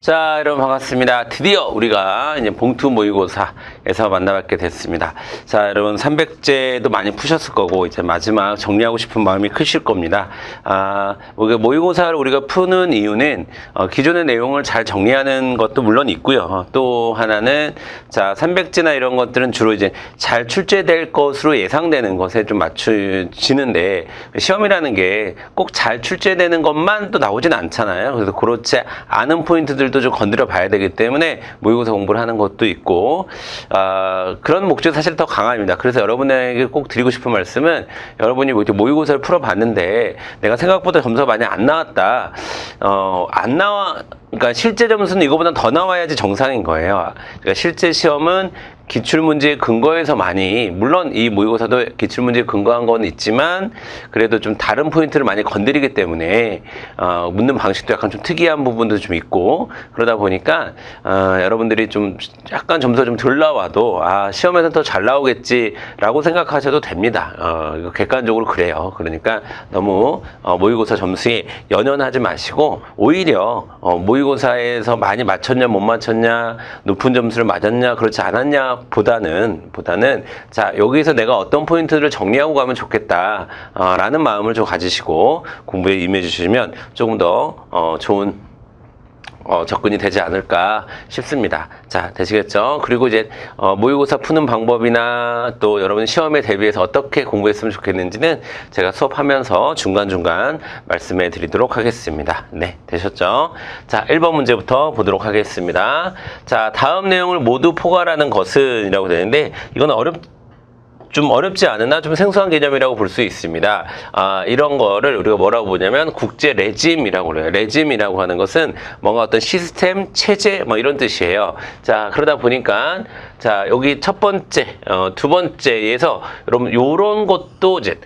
자, 여러분 반갑습니다. 드디어 우리가 이제 봉투 모의고사에서 만나뵙게 됐습니다. 자, 여러분 300제도 많이 푸셨을 거고 이제 마지막 정리하고 싶은 마음이 크실 겁니다. 모의고사를 우리가 푸는 이유는 기존의 내용을 잘 정리하는 것도 물론 있고요. 또 하나는 자, 300제나 이런 것들은 주로 이제 잘 출제될 것으로 예상되는 것에 좀 맞추시는데 시험이라는 게 꼭 잘 출제되는 것만 또 나오진 않잖아요. 그래서 그렇지 않은 포인트들 좀 건드려 봐야 되기 때문에 모의고사 공부를 하는 것도 있고 그런 목적이 사실 더 강합니다. 그래서 여러분에게 꼭 드리고 싶은 말씀은 여러분이 모의고사를 풀어봤는데 내가 생각보다 점수가 많이 안 나왔다. 그러니까 실제 점수는 이거보다 더 나와야지 정상인 거예요. 그러니까 실제 시험은 기출문제에 근거해서 많이, 물론 이 모의고사도 기출문제에 근거한 건 있지만 그래도 좀 다른 포인트를 많이 건드리기 때문에 묻는 방식도 약간 좀 특이한 부분도 좀 있고 그러다 보니까 여러분들이 좀 약간 점수가 좀 덜 나와도 시험에서 더 잘 나오겠지라고 생각하셔도 됩니다. 이거 객관적으로 그래요. 그러니까 너무 모의고사 점수에 연연하지 마시고 오히려 모의고사에서 많이 맞췄냐 못 맞췄냐 높은 점수를 맞았냐 그렇지 않았냐 보다는 자, 여기서 내가 어떤 포인트를 정리하고 가면 좋겠다 라는 마음을 좀 가지시고 공부에 임해 주시면 조금 더 좋은 접근이 되지 않을까 싶습니다. 자, 되시겠죠? 그리고 이제 모의고사 푸는 방법이나 또 여러분 시험에 대비해서 어떻게 공부했으면 좋겠는지는 제가 수업하면서 중간중간 말씀해 드리도록 하겠습니다. 네, 되셨죠? 자, 1번 문제부터 보도록 하겠습니다. 자, 다음 내용을 모두 포괄하는 것은 이라고 되는데 이건 좀 어렵지 않으나 좀 생소한 개념이라고 볼 수 있습니다. 이런 거를 우리가 뭐라고 보냐면 국제 레짐이라고 그래요. 레짐이라고 하는 것은 뭔가 어떤 시스템, 체제 뭐 이런 뜻이에요. 자, 그러다 보니까 자, 여기 첫 번째, 두 번째에서 여러분 요런 것도 이제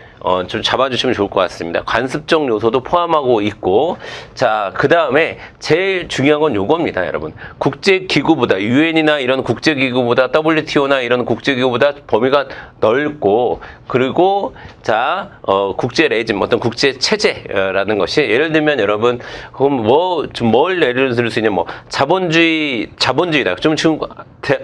좀 잡아주시면 좋을 것 같습니다. 관습적 요소도 포함하고 있고, 자, 그 다음에 제일 중요한 건 요겁니다, 여러분. 국제기구보다, UN이나 이런 국제기구보다, WTO나 이런 국제기구보다 범위가 넓고, 그리고, 자, 국제 레짐, 어떤 국제 체제라는 것이, 예를 들면 여러분, 그럼 뭘 예를 들 수 있냐, 자본주의다. 좀 지금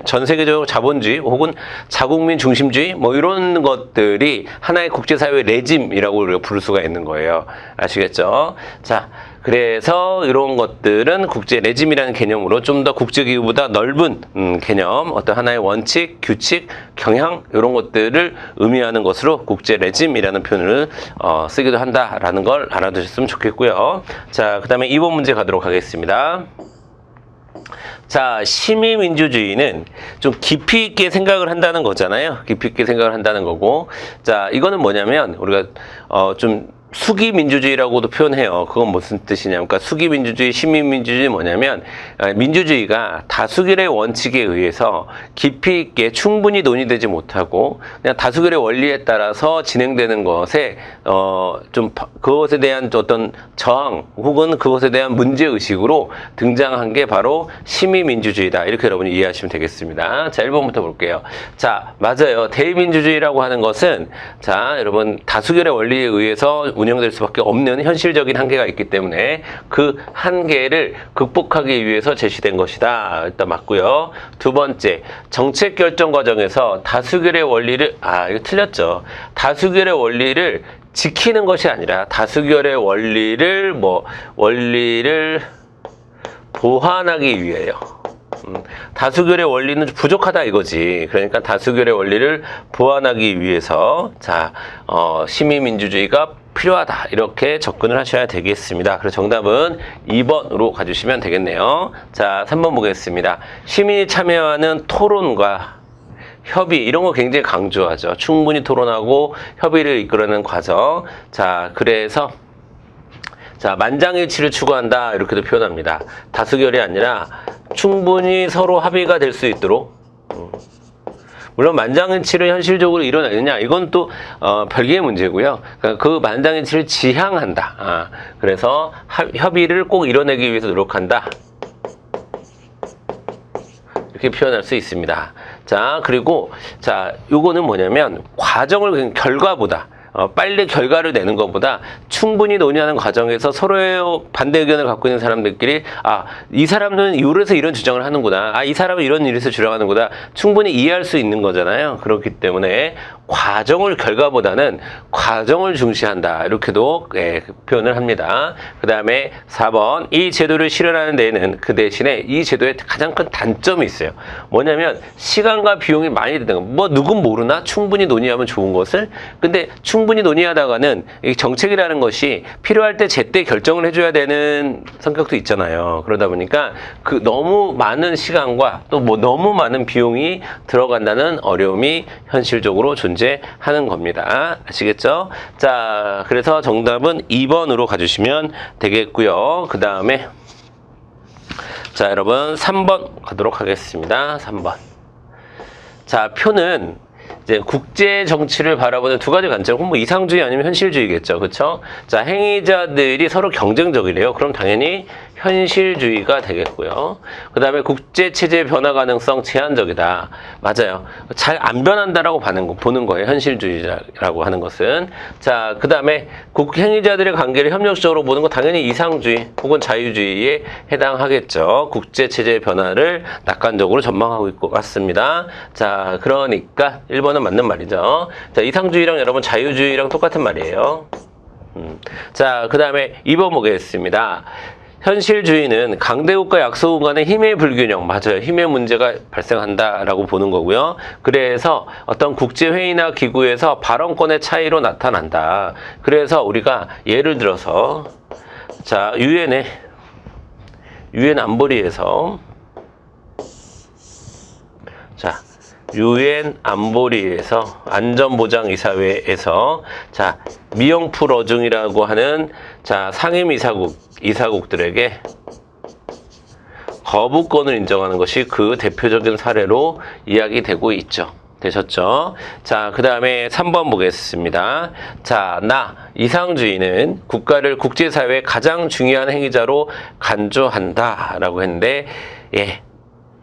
전 세계적으로 자본주의 혹은 자국민 중심주의, 이런 것들이 하나의 국제사회 레짐이라고 우리가 부를 수가 있는 거예요. 아시겠죠? 자, 그래서 이런 것들은 국제 레짐이라는 개념으로 좀 더 국제기구보다 넓은 개념, 어떤 하나의 원칙, 규칙, 경향 이런 것들을 의미하는 것으로 국제 레짐이라는 표현을 쓰기도 한다라는 걸 알아두셨으면 좋겠고요. 자, 그 다음에 2번 문제 가도록 하겠습니다. 자, 시민민주주의는 좀 깊이 있게 생각을 한다는 거잖아요. 깊이 있게 생각을 한다는 거고. 자, 이거는 뭐냐면 우리가 좀 수기민주주의라고도 표현해요. 그건 무슨 뜻이냐면, 그러니까 수기민주주의, 시민민주주의 뭐냐면 민주주의가 다수결의 원칙에 의해서 깊이 있게 충분히 논의되지 못하고 그냥 다수결의 원리에 따라서 진행되는 것에 좀 그것에 대한 어떤 저항 혹은 그것에 대한 문제의식으로 등장한 게 바로 시민민주주의다. 이렇게 여러분이 이해하시면 되겠습니다. 자, 1번부터 볼게요. 자, 맞아요. 대의민주주의라고 하는 것은 자, 여러분 다수결의 원리에 의해서 운영될 수밖에 없는 현실적인 한계가 있기 때문에 그 한계를 극복하기 위해서 제시된 것이다. 일단 맞고요. 두 번째, 정책 결정 과정에서 다수결의 원리를 이거 틀렸죠. 다수결의 원리를 지키는 것이 아니라 다수결의 원리를 보완하기 위해요. 다수결의 원리는 부족하다 이거지. 그러니까 다수결의 원리를 보완하기 위해서 자, 시민민주주의가 필요하다. 이렇게 접근을 하셔야 되겠습니다. 그래서 정답은 2번으로 가주시면 되겠네요. 자, 3번 보겠습니다. 시민이 참여하는 토론과 협의 이런 거 굉장히 강조하죠. 충분히 토론하고 협의를 이끌어내는 과정. 자, 그래서 자, 만장일치를 추구한다. 이렇게도 표현합니다. 다수결이 아니라 충분히 서로 합의가 될 수 있도록 물론 만장일치를 현실적으로 이뤄내느냐 이건 또 별개의 문제고요. 그러니까 그 만장일치를 지향한다. 그래서 협의를 꼭 이뤄내기 위해서 노력한다. 이렇게 표현할 수 있습니다. 자, 그리고 자, 요거는 뭐냐면 과정을 결과보다 빨리 결과를 내는 것보다 충분히 논의하는 과정에서 서로의 반대 의견을 갖고 있는 사람들끼리 이 사람은 이래서 이런 주장을 하는구나. 이 사람은 이런 일에서 주장하는구나. 충분히 이해할 수 있는 거잖아요. 그렇기 때문에 과정을 결과보다는 과정을 중시한다. 이렇게도 표현을 합니다. 그 다음에 4번 이 제도를 실현하는 데에는 그 대신에 이 제도의 가장 큰 단점이 있어요. 뭐냐면 시간과 비용이 많이 드는 거. 뭐 누군 모르나? 충분히 논의하면 좋은 것을. 근데 충분히 논의하다가는 이 정책이라는 것이 필요할 때 제때 결정을 해줘야 되는 성격도 있잖아요. 그러다 보니까 그 너무 많은 시간과 또 뭐 너무 많은 비용이 들어간다는 어려움이 현실적으로 존재하는 겁니다. 아시겠죠? 자, 그래서 정답은 2번으로 가주시면 되겠고요. 그 다음에 자, 여러분 3번 가도록 하겠습니다. 3번. 자, 표는 이제 국제 정치를 바라보는 두 가지 관점, 뭐 이상주의 아니면 현실주의겠죠. 그렇죠? 자, 행위자들이 서로 경쟁적이래요. 그럼 당연히 현실주의가 되겠고요. 그 다음에 국제체제 변화 가능성 제한적이다. 맞아요. 잘 안 변한다라고 보는 거예요. 현실주의라고 하는 것은. 자, 그 다음에 행위자들의 관계를 협력적으로 보는 거 당연히 이상주의 혹은 자유주의에 해당하겠죠. 국제체제 변화를 낙관적으로 전망하고 있고 맞습니다. 자, 그러니까 1번은 맞는 말이죠. 자, 이상주의랑 여러분 자유주의랑 똑같은 말이에요. 자, 그 다음에 2번 보겠습니다. 현실주의는 강대국과 약소국 간의 힘의 불균형, 맞아요. 힘의 문제가 발생한다라고 보는 거고요. 그래서 어떤 국제회의나 기구에서 발언권의 차이로 나타난다. 그래서 우리가 예를 들어서 자, 유엔 안보리에서 자, 유엔 안보리에서 안전보장이사회에서 자, 미영풀 어중이라고 하는 자, 상임 이사국들에게 거부권을 인정하는 것이 그 대표적인 사례로 이야기되고 있죠. 되셨죠? 자, 그 다음에 3번 보겠습니다. 자, 이상주의는 국가를 국제사회의 가장 중요한 행위자로 간주한다 라고 했는데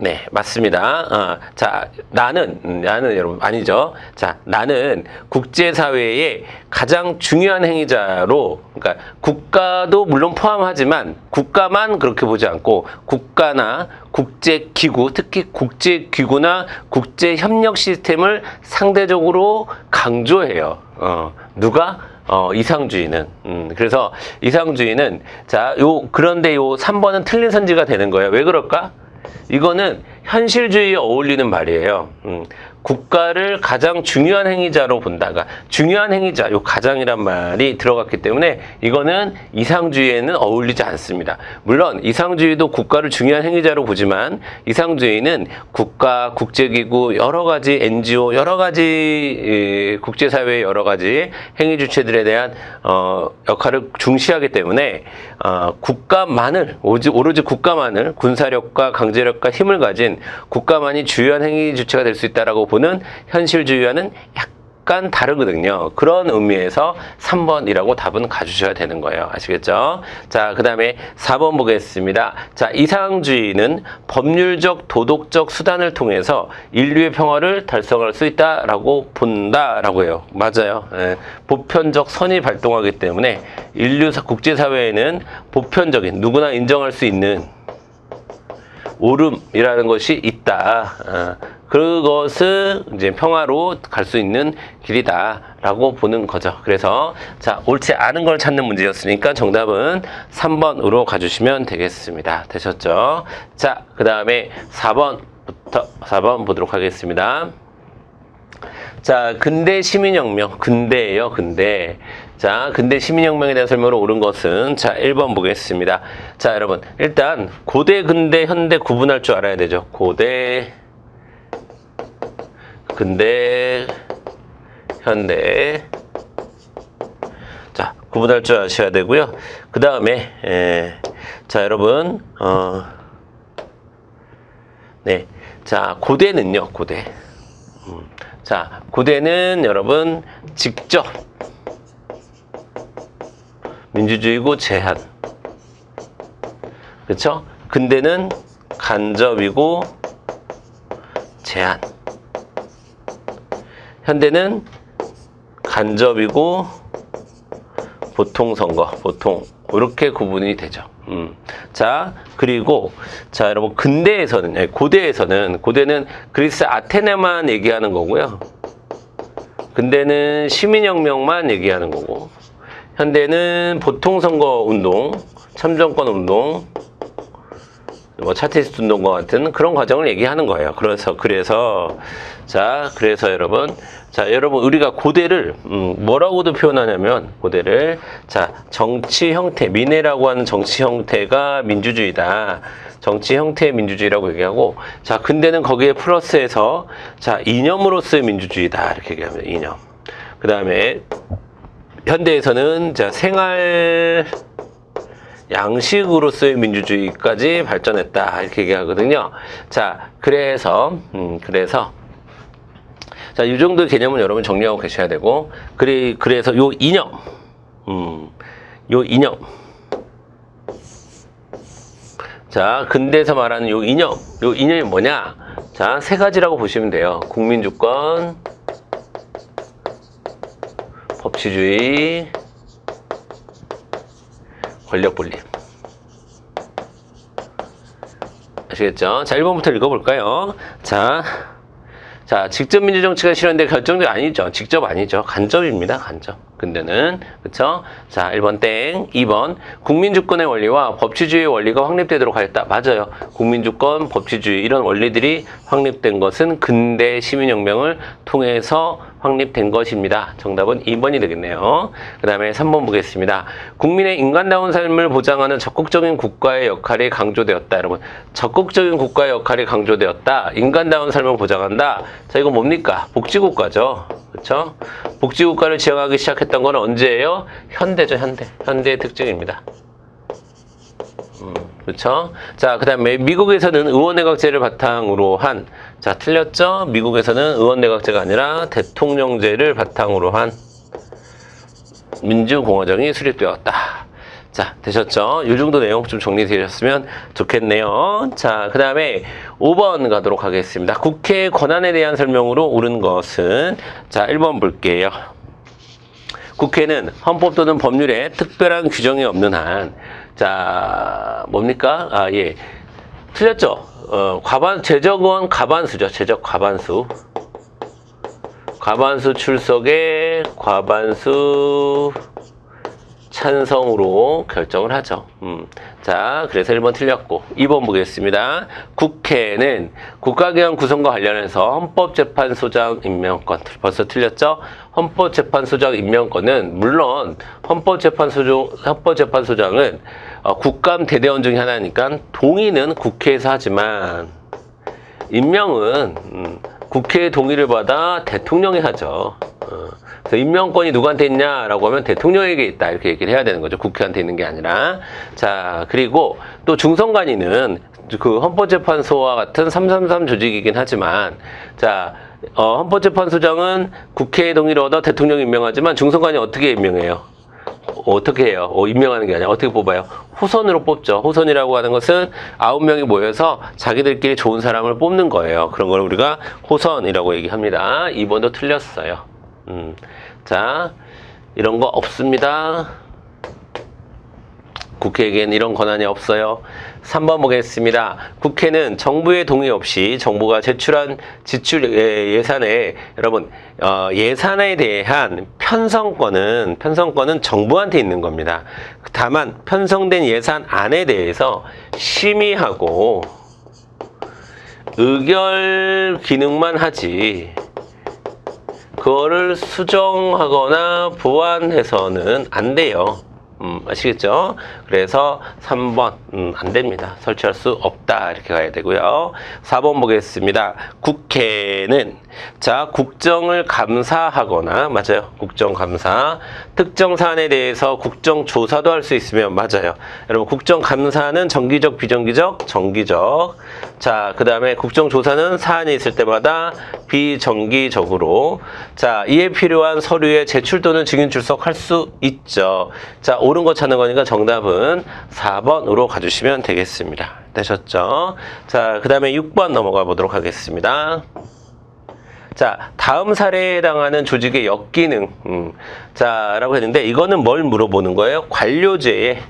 네, 맞습니다. 자, 나는 여러분, 아니죠. 자, 나는 국제사회의 가장 중요한 행위자로, 그러니까 국가도 물론 포함하지만 국가만 그렇게 보지 않고 국가나 국제기구, 특히 국제기구나 국제협력 시스템을 상대적으로 강조해요. 누가? 이상주의는. 그래서 이상주의는, 자, 그런데 3번은 틀린 선지가 되는 거예요. 왜 그럴까? 이거는 현실주의에 어울리는 말이에요. 국가를 가장 중요한 행위자로 본다가 중요한 행위자, 가장이란 말이 들어갔기 때문에 이거는 이상주의에는 어울리지 않습니다. 물론 이상주의도 국가를 중요한 행위자로 보지만 이상주의는 국가, 국제기구, 여러 가지 NGO, 여러 가지 국제사회의 여러 가지 행위 주체들에 대한 역할을 중시하기 때문에 오로지 국가만을 군사력과 강제력과 힘을 가진 국가만이 주요한 행위 주체가 될 수 있다라고 보는 현실주의와는 약간 다르거든요. 그런 의미에서 3번이라고 답은 가주셔야 되는 거예요. 아시겠죠? 자, 그 다음에 4번 보겠습니다. 자, 이상주의는 법률적, 도덕적 수단을 통해서 인류의 평화를 달성할 수 있다라고 본다라고 해요. 맞아요. 보편적 선이 발동하기 때문에 국제사회에는 보편적인, 누구나 인정할 수 있는 옳음이라는 것이 있다. 그것은 이제 평화로 갈 수 있는 길이다라고 보는 거죠. 그래서 자, 옳지 않은 걸 찾는 문제였으니까 정답은 3번으로 가주시면 되겠습니다. 되셨죠? 자, 그 다음에 4번 보도록 하겠습니다. 자, 근대 시민혁명, 근대예요, 근대. 자, 근대 시민혁명에 대한 설명으로 옳은 것은 자, 1번 보겠습니다. 자, 여러분, 일단 고대, 근대, 현대 구분할 줄 알아야 되죠. 고대, 근대, 현대. 자, 구분할 줄 아셔야 되고요. 그 다음에 자, 여러분, 네, 자, 고대는요, 고대. 자, 고대는 여러분 직접 민주주의고 제한, 그렇죠? 근대는 간접이고 제한, 현대는 간접이고 보통 선거, 보통 이렇게 구분이 되죠. 자, 그리고 자, 여러분 근대에서는 고대는 그리스 아테네만 얘기하는 거고요. 근대는 시민혁명만 얘기하는 거고, 현대는 보통 선거 운동, 참정권 운동, 뭐 차티스트 운동과 같은 그런 과정을 얘기하는 거예요. 그래서 여러분 우리가 고대를 뭐라고도 표현하냐면, 고대를 자, 정치 형태, 민회라고 하는 정치 형태가 민주주의다. 정치 형태의 민주주의라고 얘기하고, 자, 근대는 거기에 플러스해서 자, 이념으로서의 민주주의다 이렇게 얘기합니다. 이념. 그 다음에 현대에서는 자, 생활 양식으로서의 민주주의까지 발전했다 이렇게 얘기하거든요. 자, 그래서 자, 이 정도의 개념은 여러분 정리하고 계셔야 되고, 그래서 요 이념, 자, 근대에서 말하는 요 이념이 뭐냐? 자, 세 가지라고 보시면 돼요. 국민주권, 법치주의, 권력분립. 아시겠죠? 자, 1번부터 읽어볼까요? 자, 직접 민주정치가 실현된 결정도 아니죠. 직접 아니죠. 간접입니다. 간접. 근데는, 그쵸? 자, 1번 땡. 2번, 국민주권의 원리와 법치주의의 원리가 확립되도록 하였다. 맞아요. 국민주권, 법치주의, 이런 원리들이 확립된 것은 근대 시민혁명을 통해서 확립된 것입니다. 정답은 2번이 되겠네요. 그 다음에 3번 보겠습니다. 국민의 인간다운 삶을 보장하는 적극적인 국가의 역할이 강조되었다. 여러분, 적극적인 국가의 역할이 강조되었다. 인간다운 삶을 보장한다. 자, 이거 뭡니까? 복지국가죠. 그렇죠? 복지국가를 지향하기 시작했던 건 언제예요? 현대죠. 현대의 특징입니다. 그렇죠? 자, 그 다음에 미국에서는 의원내각제를 바탕으로 한, 자, 틀렸죠? 미국에서는 의원내각제가 아니라 대통령제를 바탕으로 한 민주공화정이 수립되었다. 자, 되셨죠? 이 정도 내용 좀 정리되셨으면 좋겠네요. 자, 그 다음에 5번 가도록 하겠습니다. 국회의 권한에 대한 설명으로 옳은 것은, 자, 1번 볼게요. 국회는 헌법 또는 법률에 특별한 규정이 없는 한, 자, 뭡니까? 아, 예. 틀렸죠? 제적은 과반수죠. 제적 과반수. 과반수 출석에 과반수 찬성으로 결정을 하죠. 자, 그래서 1번 틀렸고, 2번 보겠습니다. 국회는 국가기관 구성과 관련해서 헌법재판소장 임명권, 벌써 틀렸죠? 헌법재판소장 임명권은, 물론 헌법재판소장은 국감 대대원 중에 하나니까 동의는 국회에서 하지만 임명은 국회의 동의를 받아 대통령이 하죠. 그래서 임명권이 누구한테 있냐라고 하면 대통령에게 있다 이렇게 얘기를 해야 되는 거죠. 국회한테 있는 게 아니라. 자, 그리고 또 중선관위는 그 헌법재판소와 같은 333 조직이긴 하지만, 자, 헌법재판소장은 국회의 동의를 얻어 대통령이 임명하지만 중선관위 어떻게 임명해요? 어떻게 해요? 임명하는 게 아니라 어떻게 뽑아요? 호선으로 뽑죠. 호선이라고 하는 것은 9명이 모여서 자기들끼리 좋은 사람을 뽑는 거예요. 그런 걸 우리가 호선이라고 얘기합니다. 2번도 틀렸어요. 자, 이런 거 없습니다. 국회에겐 이런 권한이 없어요. 3번 보겠습니다. 국회는 정부의 동의 없이 정부가 제출한 지출 예산에, 여러분, 예산에 대한 편성권은 정부한테 있는 겁니다. 다만 편성된 예산안에 대해서 심의하고 의결 기능만 하지, 그거를 수정하거나 보완해서는 안 돼요. 아시겠죠? 그래서 3번 안 됩니다. 설치할 수 없다 이렇게 가야 되고요. 4번 보겠습니다. 국회는, 자, 국정을 감사하거나, 맞아요, 국정감사, 특정 사안에 대해서 국정조사도 할 수 있으면, 맞아요, 여러분, 국정감사는 정기적, 비정기적, 정기적. 자, 그 다음에 국정조사는 사안이 있을 때마다 비정기적으로, 자, 이에 필요한 서류의 제출 또는 증인 출석할 수 있죠. 자, 옳은 거 찾는 거니까 정답은 4번으로 가주시면 되겠습니다. 되셨죠? 자, 그 다음에 6번 넘어가 보도록 하겠습니다. 자, 다음 사례에 해당하는 조직의 역기능. 자, 라고 했는데, 이거는 뭘 물어보는 거예요? 관료제의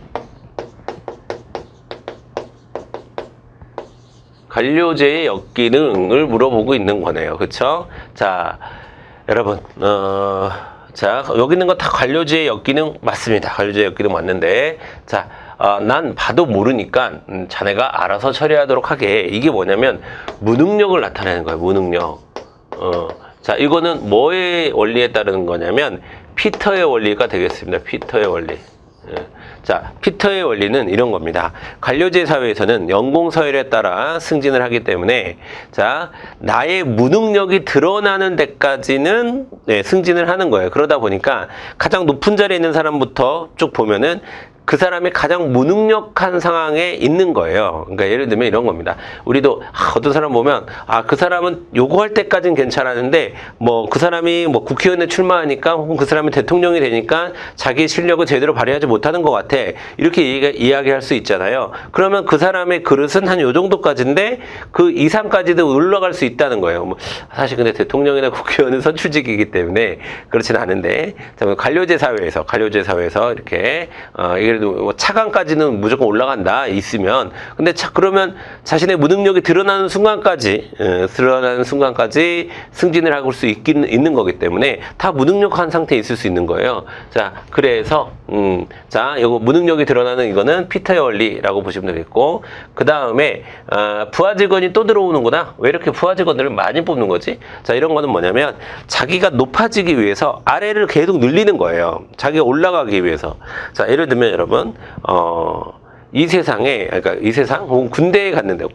역기능을 물어보고 있는 거네요. 그쵸? 자, 여러분, 자, 여기 있는 거 다 관료제의 역기능 맞습니다. 관료제의 역기능 맞는데, 자, 난 봐도 모르니까 자네가 알아서 처리하도록 하게. 이게 뭐냐면 무능력을 나타내는 거예요. 무능력. 자, 이거는 뭐의 원리에 따르는 거냐면 피터의 원리가 되겠습니다. 피터의 원리. 자, 피터의 원리는 이런 겁니다. 관료제 사회에서는 연공서열에 따라 승진을 하기 때문에, 자, 나의 무능력이 드러나는 데까지는 승진을 하는 거예요. 그러다 보니까 가장 높은 자리에 있는 사람부터 쭉 보면은 그 사람이 가장 무능력한 상황에 있는 거예요. 그러니까 예를 들면 이런 겁니다. 우리도 어떤 사람 보면 그 사람은 요거 할 때까지는 괜찮았는데 뭐 그 사람이 뭐 국회의원에 출마하니까 혹은 그 사람이 대통령이 되니까 자기 실력을 제대로 발휘하지 못하는 것 같아. 이렇게 이야기할 수 있잖아요. 그러면 그 사람의 그릇은 한 요 정도까지인데 그 이상까지도 올라갈 수 있다는 거예요. 뭐 사실 근데 대통령이나 국회의원은 선출직이기 때문에 그렇지는 않은데, 관료제 사회에서 이렇게 예를 들어 뭐 차관까지는 무조건 올라간다 있으면, 근데 그러면 자신의 무능력이 드러나는 순간까지 승진을 할 수 있는 거기 때문에 다 무능력한 상태에 있을 수 있는 거예요. 자, 그래서 자, 이거 무능력이 드러나는 이거는 피터의 원리라고 보시면 되겠고, 그 다음에 부하 직원이 또 들어오는구나. 왜 이렇게 부하 직원들을 많이 뽑는 거지? 자, 이런 거는 뭐냐면 자기가 높아지기 위해서 아래를 계속 늘리는 거예요. 자기가 올라가기 위해서. 자, 예를 들면 여러분, 이 세상에, 그러니까 이 세상, 혹은 군대에 갔는데요.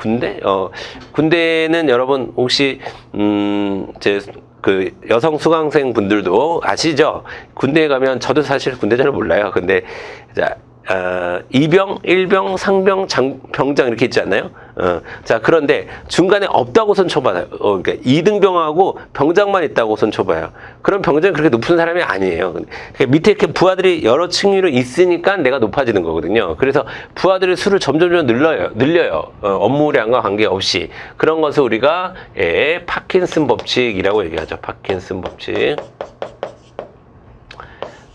군대는 여러분 혹시 그 여성 수강생 분들도 아시죠? 군대에 가면, 저도 사실 군대 잘 몰라요. 근데 자, 이병, 일병, 상병, 병장 이렇게 있지 않나요? 자, 그런데 중간에 없다고선 쳐봐요. 그러니까 2등병하고 병장만 있다고선 쳐봐요. 그럼 병장이 그렇게 높은 사람이 아니에요. 그러니까 밑에 이렇게 부하들이 여러 층위로 있으니까 내가 높아지는 거거든요. 그래서 부하들의 수를 점점 늘려요. 업무량과 관계없이. 그런 것을 우리가 파킨슨 법칙이라고 얘기하죠. 파킨슨 법칙.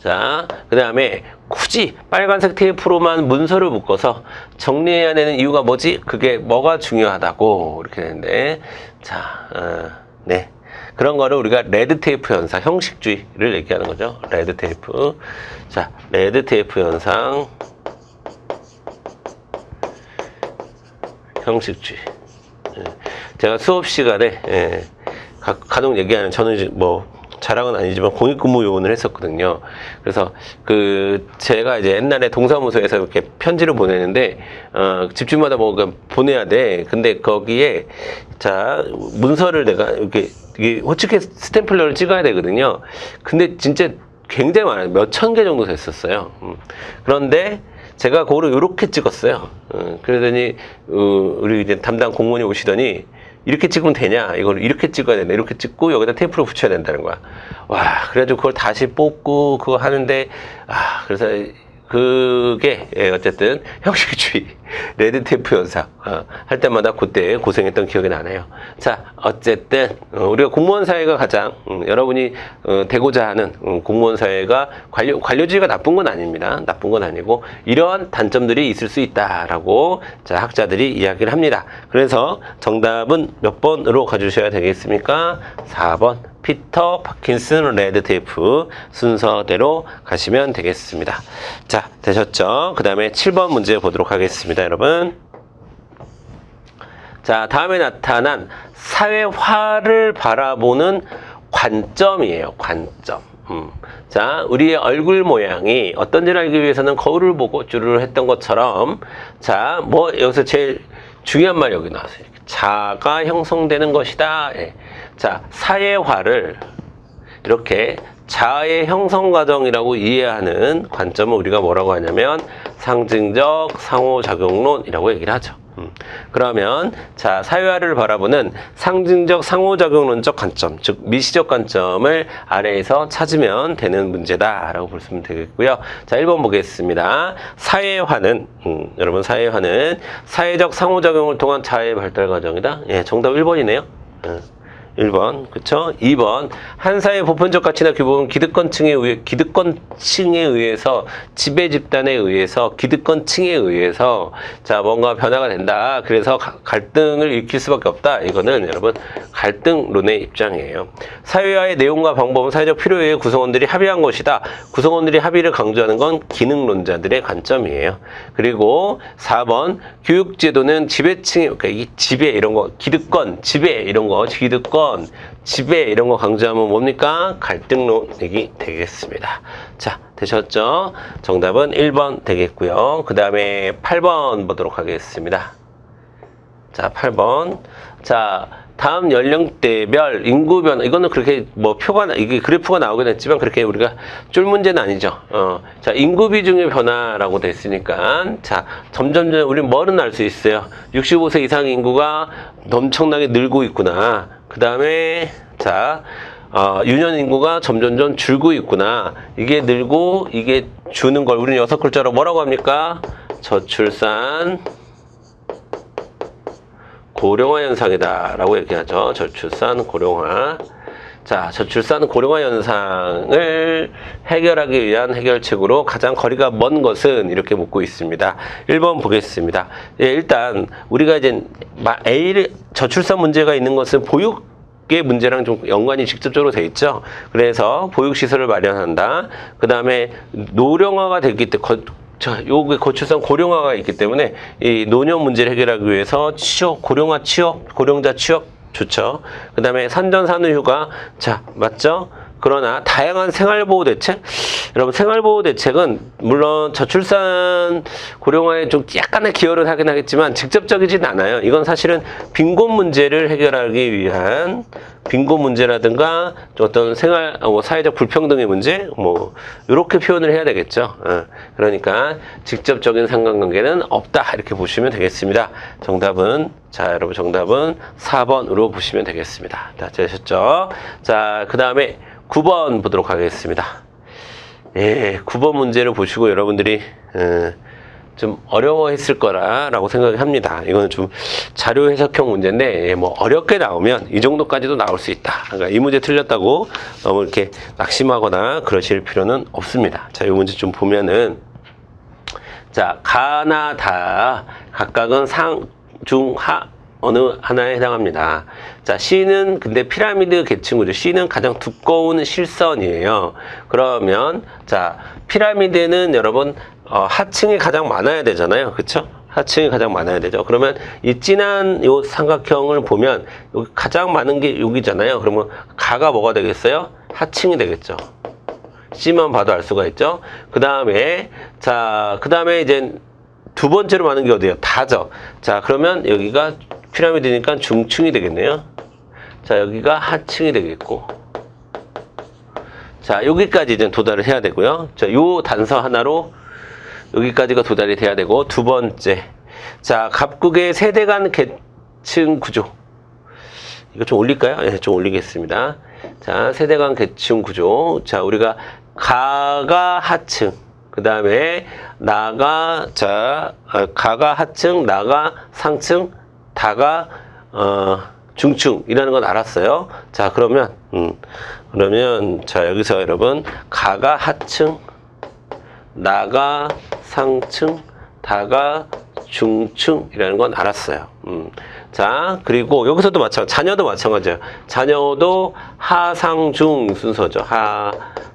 자, 그 다음에 굳이 빨간색 테이프로만 문서를 묶어서 정리해야 되는 이유가 뭐지? 그게 뭐가 중요하다고 이렇게 되는데, 자, 네, 그런 거를 우리가 레드 테이프 현상, 형식주의를 얘기하는 거죠. 레드 테이프. 자, 레드 테이프 현상, 형식주의. 제가 수업 시간에 간혹 얘기하는, 저는 이제 뭐 자랑은 아니지만 공익근무 요원을 했었거든요. 그래서 제가 이제 옛날에 동사무소에서 이렇게 편지를 보내는데 집주마다 뭐 보내야 돼. 근데 거기에 자, 문서를 내가 이렇게 호치켓 스탬플러를 찍어야 되거든요. 근데 진짜 굉장히 많아요. 몇천 개 정도 됐었어요. 그런데 제가 그거를 이렇게 찍었어요. 그러더니 우리 이제 담당 공무원이 오시더니, 이렇게 찍으면 되냐? 이걸 이렇게 찍어야 된다. 이렇게 찍고 여기다 테이프를 붙여야 된다는 거야. 와, 그래가지고 그걸 다시 뽑고 그거 하는데, 그래서 그게 어쨌든 형식주의, 레드 테이프 현상 할 때마다 그때 고생했던 기억이 나네요. 자, 어쨌든 우리가 공무원 사회가 가장 여러분이 되고자 하는 공무원 사회가 관료주의가 나쁜 건 아닙니다. 나쁜 건 아니고 이러한 단점들이 있을 수 있다라고 자, 학자들이 이야기를 합니다. 그래서 정답은 몇 번으로 가주셔야 되겠습니까? 4번. 피터 파킨슨 레드 테이프 순서대로 가시면 되겠습니다. 자, 되셨죠? 그 다음에 7번 문제 보도록 하겠습니다, 여러분. 자, 다음에 나타난 사회화를 바라보는 관점이에요. 관점. 자, 우리의 얼굴 모양이 어떤지를 알기 위해서는 거울을 보고 쭈르르 했던 것처럼, 자, 뭐 여기서 제일 중요한 말이 여기 나왔어요. 자가 형성되는 것이다. 자, 사회화를 이렇게 자아의 형성 과정이라고 이해하는 관점을 우리가 뭐라고 하냐면 상징적 상호작용론이라고 얘기를 하죠. 그러면 자, 사회화를 바라보는 상징적 상호작용론적 관점, 즉 미시적 관점을 아래에서 찾으면 되는 문제다라고 보시면 되겠고요. 자, 1번 보겠습니다. 사회화는 여러분, 사회화는 사회적 상호작용을 통한 자아의 발달 과정이다. 예, 정답 1번이네요. 1번, 그쵸? 2번, 한 사회의 보편적 가치나 규범은 기득권층에 의해서, 지배 집단에 의해서, 기득권층에 의해서, 자, 뭔가 변화가 된다. 그래서 갈등을 일으킬 수밖에 없다. 이거는 여러분, 갈등론의 입장이에요. 사회화의 내용과 방법은 사회적 필요에 의해 구성원들이 합의한 것이다. 구성원들이 합의를 강조하는 건 기능론자들의 관점이에요. 그리고 4번, 교육제도는 지배층의, 그러니까 이 지배 이런 거, 기득권, 지배 이런 거, 기득권, 지배 이런 거 강조하면 뭡니까? 갈등론이 되겠습니다. 자, 되셨죠? 정답은 1번 되겠고요. 그 다음에 8번 보도록 하겠습니다. 자, 8번. 자, 다음 연령대별 인구 변화, 이거는 그렇게 뭐 이게 그래프가 나오긴 했지만 그렇게 우리가 쫄 문제는 아니죠. 자, 인구 비중의 변화라고 됐으니까, 자, 점점 우리 뭐는 알 수 있어요. 65세 이상 인구가 엄청나게 늘고 있구나. 그 다음에, 자, 유년 인구가 점점점 줄고 있구나. 이게 늘고, 이게 주는 걸 우리는 6글자로 뭐라고 합니까? 저출산, 고령화 현상이다 라고 얘기하죠. 저출산 고령화. 자, 저출산 고령화 현상을 해결하기 위한 해결책으로 가장 거리가 먼 것은 이렇게 묻고 있습니다. 1번 보겠습니다. 예, 일단 우리가 이제 저출산 문제가 있는 것은 보육의 문제랑 좀 연관이 직접적으로 돼 있죠. 그래서 보육시설을 마련한다. 그 다음에 노령화가 됐기 때문에 자, 요게 저출산 고령화가 있기 때문에 이 노년 문제를 해결하기 위해서 고령화 취업, 고령자 취업 좋죠. 그 다음에 산전산후휴가, 자, 맞죠? 그러나 다양한 생활보호 대책? 여러분, 생활보호 대책은 물론 저출산 고령화에 좀 약간의 기여를 하긴 하겠지만 직접적이진 않아요. 이건 사실은 빈곤 문제를 해결하기 위한 빈곤 문제라든가 어떤 사회적 불평등의 문제, 뭐 이렇게 표현을 해야 되겠죠. 그러니까 직접적인 상관관계는 없다 이렇게 보시면 되겠습니다. 정답은, 자, 여러분, 정답은 4번으로 보시면 되겠습니다. 자, 되셨죠? 자, 그 다음에 9번 보도록 하겠습니다. 예, 9번 문제를 보시고 여러분들이 좀 어려워했을 거라고 생각합니다. 이거는 좀 자료 해석형 문제인데, 뭐 어렵게 나오면 이 정도까지도 나올 수 있다. 그러니까 이 문제 틀렸다고 너무 이렇게 낙심하거나 그러실 필요는 없습니다. 자, 이 문제 좀 보면은, 자, 가나 다 각각은 상, 중, 하 어느 하나에 해당합니다. 자, C는 근데 피라미드 계층구조. C는 가장 두꺼운 실선이에요. 그러면, 자, 피라미드는 여러분, 하층이 가장 많아야 되잖아요. 그쵸? 하층이 가장 많아야 되죠. 그러면 이 진한 요 삼각형을 보면, 여기 가장 많은 게 여기잖아요. 그러면 가가 뭐가 되겠어요? 하층이 되겠죠. C만 봐도 알 수가 있죠. 그 다음에, 자, 그 다음에 이제 두 번째로 많은 게 어디예요? 다죠. 자, 그러면 여기가 피라미드니까 중층이 되겠네요. 자, 여기가 하층이 되겠고. 자, 여기까지 이제 도달을 해야 되고요. 자, 요 단서 하나로 여기까지가 도달이 돼야 되고, 두 번째. 자, 갑국의 세대 간 계층 구조. 이거 좀 올릴까요? 예, 좀 올리겠습니다. 자, 세대 간 계층 구조. 자, 우리가 가가 하층. 그 다음에 나가, 자, 가가 하층, 나가 상층, 다가 중층이라는 건 알았어요. 자, 그러면 자, 여기서 여러분, 가가 하층, 나가 상층, 다가 중층이라는 건 알았어요. 자, 그리고 여기서도 자녀도 마찬가지예요. 자녀도 하상중 순서죠.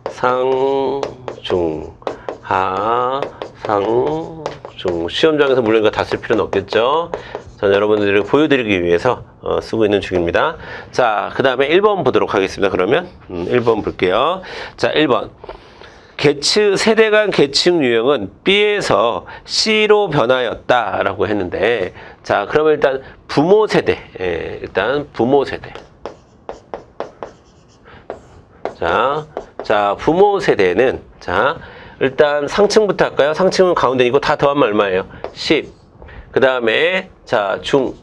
하상중, 하상중. 시험장에서 물론 이거 다 쓸 필요는 없겠죠. 전 여러분들을 보여드리기 위해서 쓰고 있는 중입니다. 자, 그 다음에 1번 보도록 하겠습니다. 그러면 1번 볼게요. 자, 1번. 세대 간 계층 유형은 B에서 C로 변하였다라고 했는데, 자, 그러면 일단 부모 세대, 일단 부모 세대. 자, 부모 세대는, 자, 일단 상층부터 할까요? 상층은 가운데 이거 다 더하면 얼마예요? 10. 그 다음에, 자, 중.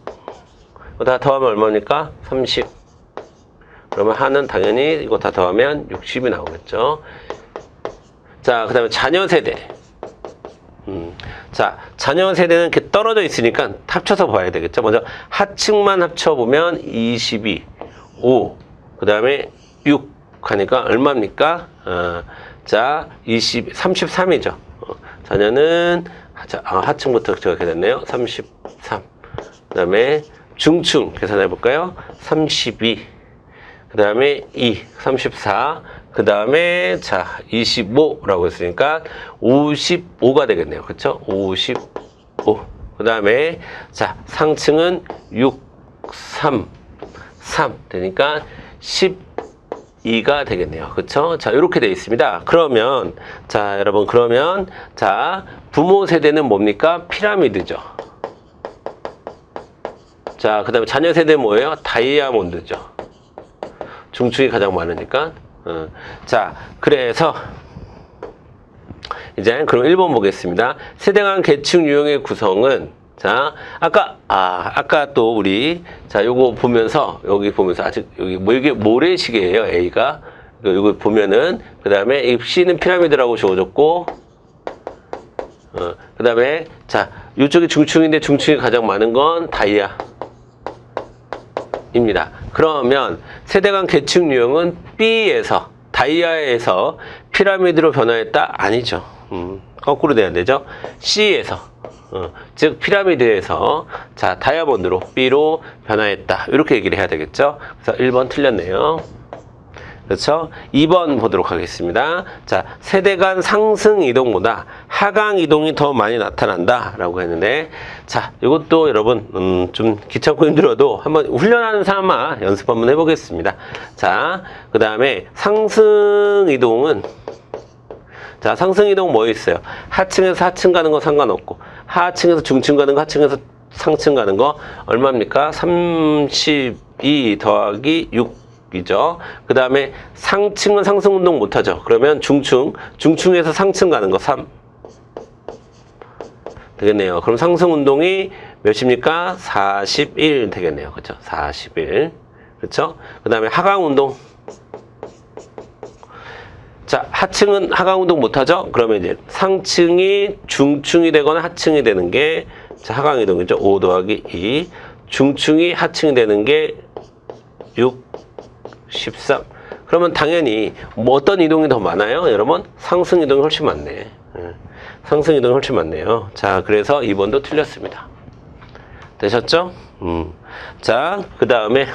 이거 다 더하면 얼마입니까? 30. 그러면 하는 당연히 이거 다 더하면 60이 나오겠죠. 자, 그 다음에 자녀 세대. 자, 자녀 세대는 이렇게 떨어져 있으니까 합쳐서 봐야 되겠죠. 먼저 하층만 합쳐보면 22, 5, 그 다음에 6 하니까 얼마입니까? 자, 33이죠. 자녀는 하층부터 적게 됐네요. 33. 그 다음에 중층 계산해 볼까요? 32. 그 다음에 2, 34. 그 다음에 자 25라고 했으니까 55가 되겠네요. 그쵸? 55. 그 다음에 자 상층은 6, 3 되니까 12가 되겠네요. 그쵸? 자 이렇게 되어 있습니다. 그러면 자 여러분 그러면 자 부모 세대는 뭡니까? 피라미드죠. 자 그 다음에 자녀 세대는 뭐예요? 다이아몬드죠. 중층이 가장 많으니까. 자, 그래서 이제 그럼 1번 보겠습니다. 세대 간 계층 유형의 구성은 자, 아까 또 우리 자, 요거 보면서 여기 보면서 아직 여기 뭐 이게 모래시계예요, A가. 요거 보면은 그다음에 C는 피라미드라고 주어졌고 그다음에 자, 요쪽이 중층인데 중층이 가장 많은 건 다이아 입니다. 그러면 세대 간 계층 유형은 B에서 다이아에서 피라미드로 변화했다? 아니죠. 거꾸로 돼야 되죠. C에서 즉 피라미드에서 자 다이아몬드로 B로 변화했다. 이렇게 얘기를 해야 되겠죠. 그래서 1번 틀렸네요. 그렇죠? 2번 보도록 하겠습니다. 자, 세대 간 상승 이동보다 하강 이동이 더 많이 나타난다 라고 했는데 자, 이것도 여러분 좀 귀찮고 힘들어도 한번 훈련하는 삼아 연습 한번 해보겠습니다. 자, 그 다음에 상승 이동은 자, 상승 이동 뭐 있어요? 하층에서 하층 가는 거 상관없고 하층에서 중층 가는 거 하층에서 상층 가는 거 얼마입니까? 32 더하기 6 이죠. 그 다음에 상층은 상승 운동 못하죠. 그러면 중층에서 상층 가는 거 3 되겠네요. 그럼 상승 운동이 몇입니까? 41 되겠네요. 그렇죠? 41. 그렇죠? 그 다음에 하강 운동. 자, 하층은 하강 운동 못하죠. 그러면 이제 상층이 중층이 되거나 하층이 되는 게 자, 하강 이동이죠. 5 더하기 2. 중층이 하층이 되는 게 6 13. 그러면 당연히 뭐 어떤 이동이 더 많아요? 여러분 상승 이동이 훨씬 많네. 상승 이동이 훨씬 많네요. 자, 그래서 2번도 틀렸습니다. 되셨죠? 자, 그 다음에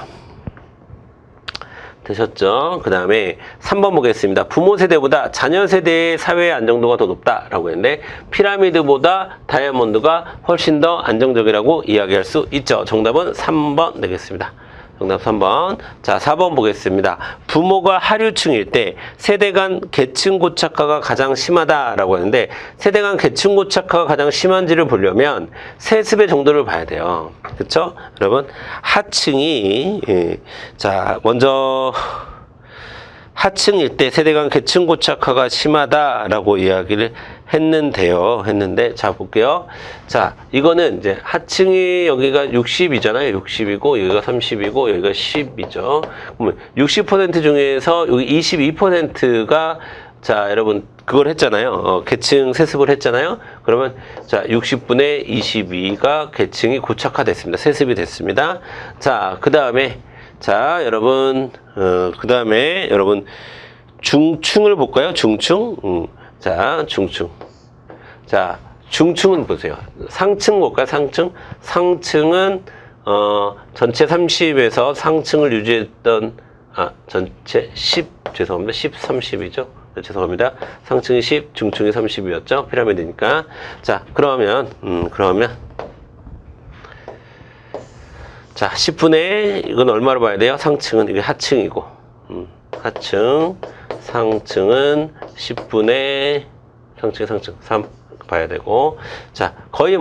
되셨죠? 그 다음에 3번 보겠습니다. 부모 세대보다 자녀 세대의 사회의 안정도가 더 높다라고 했는데 피라미드보다 다이아몬드가 훨씬 더 안정적이라고 이야기할 수 있죠. 정답은 3번 되겠습니다. 정답 3번. 자, 4번 보겠습니다. 부모가 하류층일 때 세대 간 계층 고착화가 가장 심하다라고 하는데 세대 간 계층 고착화가 가장 심한지를 보려면 세습의 정도를 봐야 돼요. 그렇죠? 여러분, 하층이 자, 먼저 하층일 때 세대 간 계층 고착화가 심하다라고 이야기를 했는데 자 볼게요. 자, 이거는 이제 하층이 여기가 60이잖아요. 60이고 여기가 30이고 여기가 10이죠. 그러면 60% 중에서 여기 22%가 자, 여러분 그걸 했잖아요. 계층 세습을 했잖아요. 그러면 자, 60분의 22가 계층이 고착화됐습니다. 세습이 됐습니다. 자, 그다음에 자, 여러분 그 다음에 여러분 중층을 볼까요? 중층. 자, 중층. 자, 중층은 보세요. 상층 볼까요? 상층. 상층은 전체 30에서 상층을 유지했던 전체 10 죄송합니다. 10, 30이죠. 네, 죄송합니다. 상층이 10, 중층이 30이었죠. 피라미드니까. 자, 그러면 자, 10분의 이건 얼마로 봐야 돼요? 상층은 이게 하층이고 하층 상층은 10분의 상층 3 봐야 되고 자, 거의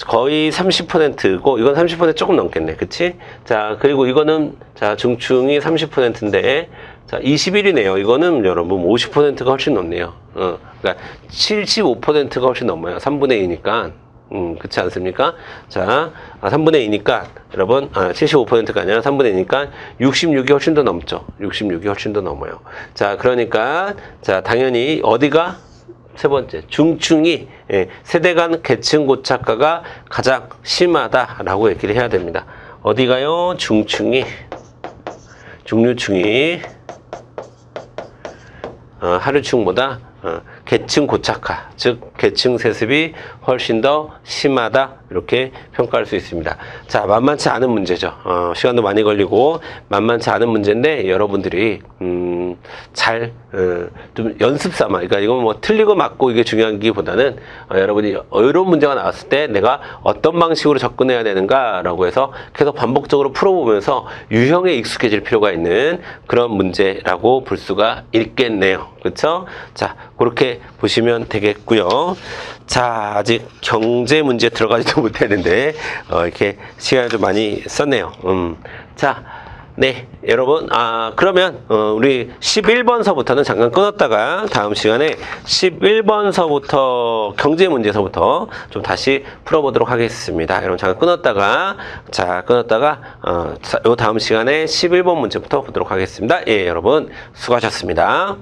거의 30%고 이건 30% 조금 넘겠네. 그치? 자, 그리고 이거는 자, 중층이 30%인데 자, 21이네요. 이거는 여러분 50%가 훨씬 넘네요. 그러니까 75%가 훨씬 넘어요. 3분의 2니까. 그렇지 않습니까? 자, 3분의 2니까 여러분 75%가 아니라 3분의 2니까 66이 훨씬 더 넘죠. 66이 훨씬 더 넘어요. 자, 그러니까 자, 당연히 어디가 세 번째 중층이 세대 간 계층 고착화가 가장 심하다라고 얘기를 해야 됩니다. 어디가요? 중층이 중류층이 하류층보다 계층 고착화, 즉 계층 세습이 훨씬 더 심하다, 이렇게 평가할 수 있습니다. 자, 만만치 않은 문제죠. 시간도 많이 걸리고 만만치 않은 문제인데 여러분들이 좀 연습 삼아, 그러니까 이건 뭐 틀리고 맞고 이게 중요하기보다는 여러분이 어려운 문제가 나왔을 때 내가 어떤 방식으로 접근해야 되는가라고 해서 계속 반복적으로 풀어보면서 유형에 익숙해질 필요가 있는 그런 문제라고 볼 수가 있겠네요. 그렇죠? 자, 그렇게 보시면 되겠고요. 자, 아직 경제 문제 들어가지도 못했는데 이렇게 시간을 좀 많이 썼네요. 자, 네, 여러분, 그러면 우리 11번서부터는 잠깐 끊었다가 다음 시간에 11번서부터 경제 문제서부터 좀 다시 풀어보도록 하겠습니다. 여러분 잠깐 끊었다가 요 다음 시간에 11번 문제부터 보도록 하겠습니다. 예, 여러분 수고하셨습니다.